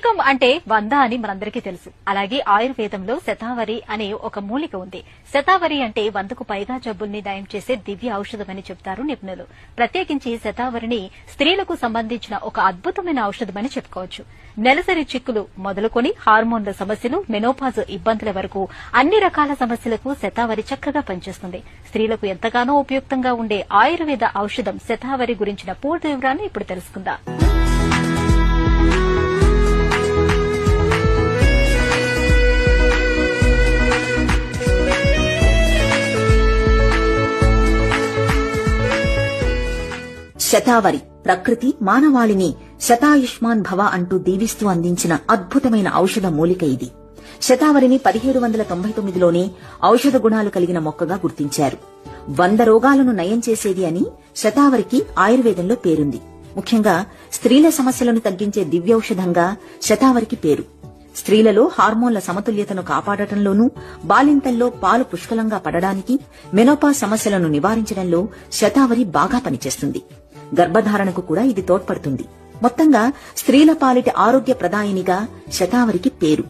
శతకం అంటే 100 అని మనందరికీ తెలుసు. అలాగే ఆయుర్వేదంలో శతావరి అనే ఒక మూలిక ఉంది. శతావరి అంటే 100కు పైగా జబ్బుల్ని నయం చేసే దివ్య ఔషధమని చెప్తారు నిపుణులు. ప్రత్యేకించి శతావరిని స్త్రీలకు సంబంధించిన ఒక అద్భుతమైన ఔషధమని చెప్పుకోవచ్చు. నెలసరి చిక్కులు మొదలుకొని హార్మోన్ల సమస్యలు, మెనోపాజ్ ఇబ్బందుల వరకు అన్ని రకాల సమస్యలకు శతావరి చక్కగా పనిచేస్తుంది. స్త్రీలకు ఎంతగానో ఉపయుక్తంగా ఉండే ఆయుర్వేద ఔషధం శతావరి గురించిన పూర్తి వివరాన్ని ఇప్పుడు తెలుసుకుందాం. శతావరి ప్రకృతి మానవాళిని శతాయుష్మాన్ భవ అంటూ దీవిస్తూ అందించిన అద్భుతమైన ఔషధ మూలిక ఇది. శతావరిని 1799లోనే ఔషధ గుణాలు కలిగిన మొక్కగా గుర్తించారు. 100 రోగాలను నయం చేసేది అని శతావరికి ఆయుర్వేదంలో పేరుంది. ముఖ్యంగా స్త్రీల సమస్యలను తగ్గించే దివ్యౌషధంగా శతావరికి పేరు. స్త్రీలలో హార్మోన్ల సమతుల్యతను కాపాడటంలోనూ, బాలింతల్లో పాలు పుష్కలంగా పడడానికి, మెనోపాజ్ సమస్యలను నివారించడంలో శతావరి బాగా పనిచేస్తుంది. గర్భధారణకు కూడా ఇది తోడ్పడుతుంది. మొత్తంగా స్త్రీల పాలిటి ఆరోగ్య ప్రదాయినిగా శతావరికి పేరు.